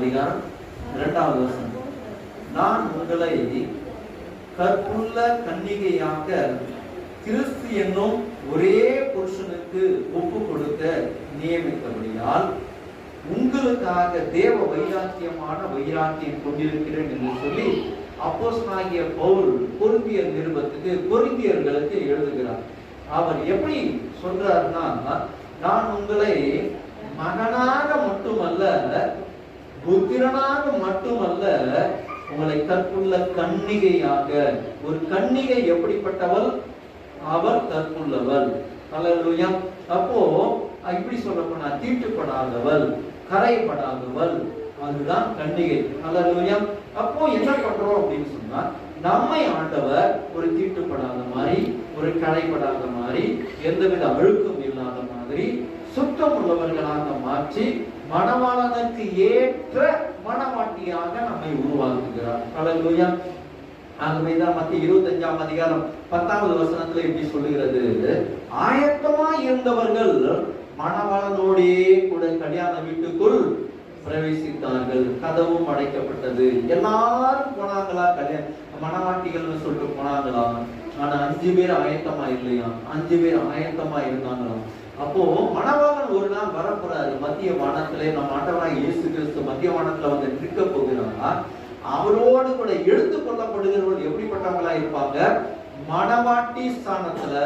அதிகாரம் 2வது வசனம். நான் உங்களை கற்புள்ள கன்னிகையாக கிறிஸ்து என்னும் ஒரே புருஷனுக்கு ஒப்பு கொடுக்க நியமித்தபடியால் உங்களுக்காக தேவ வைராக்கியமான வைராக்கியம் கொண்டிருக்கிறேன் என்று சொல்லி அப்போஸ்தலனாகிய பவுல் கொரிந்தியர் நிருபத்துக்கு கொரிந்தியர்களுக்கு எழுதுகிறார். அவர் எப்படி சொல்றாருன்னா, நான் உங்களை மகனாக மட்டுமல்ல, புத்திரனாக மட்டுமல்ல, உங்களை கற்புள்ள கன்னிகையாக. ஒரு கன்னிகை எப்படிப்பட்டவள்? அவள் கற்புள்ளவள். அல்லேலூயா. அப்போ இப்படி சொல்ல போனா தீட்டுப்படாதவள், கரைப்படாதவள், அதுதான் கன்னிகை. அல்லேலூயா. அப்போ என்ன பண்றோம் அப்படின்னு சொன்னா, நம்மை ஆண்டவர் ஒரு தீட்டுப்படாத மாதிரி, ஒரு கரைப்படாத மாதிரி, எந்தவித அழுக்கும் இல்லாத மாதிரி சுத்தம் உள்ளவர்களாக மாற்றி மணவாளனுக்கு ஏற்ற மணவாட்டியாக நம்மை உருவாக்குகிறார். அல்லேலூயா. ஆகவேதான் மத்திய 25ஆம் அதிகாரம் 10வது வசனத்துல இப்படி சொல்லுகிறது, ஆயத்தமாய் இருந்தவர்கள் மணவாளனோடே கூட கல்யாண வீட்டுக்குள் பிரவேசித்தார்கள், கதவும் அடைக்கப்பட்டது. எல்லாரும் போனாங்களா, கல்யாண மணவாட்டிகள் சொல்லிட்டு போனாங்களா? ஆனா 5 பேர் ஆயத்தமா இல்லையா? 5 பேர் ஆயத்தமா இருந்தாங்களாம். அப்போ மணவாளன் ஒரு நாள் வரப்போறாரு மத்திய வானத்திலே. நம்ம ஆண்டவராகிய இயேசு கிறிஸ்து மத்திய வானத்துல வந்து நிற்க போகிறார். அவரோடு கூட எடுத்துக் கொள்ளப்படுகிறவர்கள் எப்படிப்பட்டவங்களா இருப்பாங்க? மணவாட்டி ஸ்தானத்துல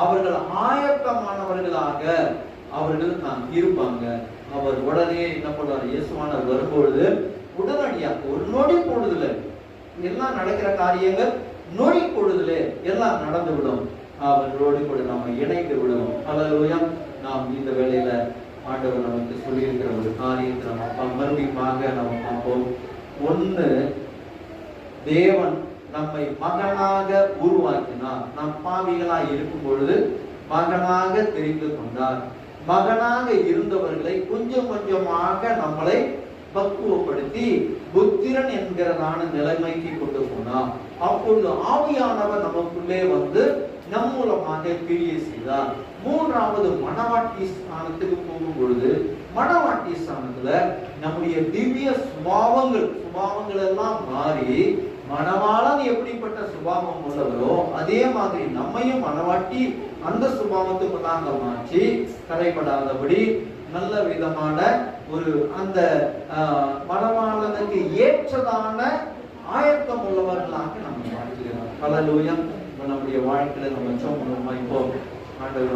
அவர்கள் ஆயத்தமானவர்களாக அவர்கள் இருப்பாங்க. அவர் உடனே என்ன பண்ணுவார்? இயேசுவானவர் வரும்பொழுது உடனடியாக ஒரு நொடி பொழுதுல எல்லாம் நடக்கிற காரியங்கள் நொடி பொழுதுல எல்லாம் நடந்து விடும். அவர்களோடு கூட நாம இணைந்து விடுவோம். அல்லேலூயா. நாம் இந்த வேளையில ஆண்டவர் நமக்கு சொல்லி இருக்கிற ஒரு காரியத்தை நம்ம மறுபடியும் நம்ம பார்ப்போம். ஒண்ணு, தேவன் நம்மை மகனாக உருவாக்கினார். நாம் பாவிகளா இருக்கும் பொழுது மகனாக தெரிந்து கொண்டார். மகனாக இருந்தவர்களை கொஞ்சம் கொஞ்சமாக நம்மளை பக்குவப்படுத்தி புத்திரன் என்கிறதான நிலைமைக்கு கொண்டு போனார். அப்பொழுது ஆவியானவர் நமக்குள்ளே வந்து நம் மூலமாக கிரியை செய்தார். 3வது மணவாட்டி ஸ்தானத்துக்கு போகும் பொழுது மணவாட்டி ஸ்தானத்துல நம்முடைய திவ்ய சுபாவங்கள் எல்லாம் மாறி, மணவாளன் எப்படிப்பட்ட சுபாவம் உள்ளவரோ அதே மாதிரி நம்மையும் மணவாட்டி அந்த சுபாவத்துக்குள்ளாக மாற்றி கரைப்படாதபடி நல்ல விதமான ஒரு அந்த மணவாளனுக்கு ஏற்றதான ஆயத்தம் உள்ளவர்களாக நம்ம மாற்றுகிறோம். அல்லேலூயா. நம்முடைய வாழ்க்கையில நம்ம இப்போ ஆண்டவர்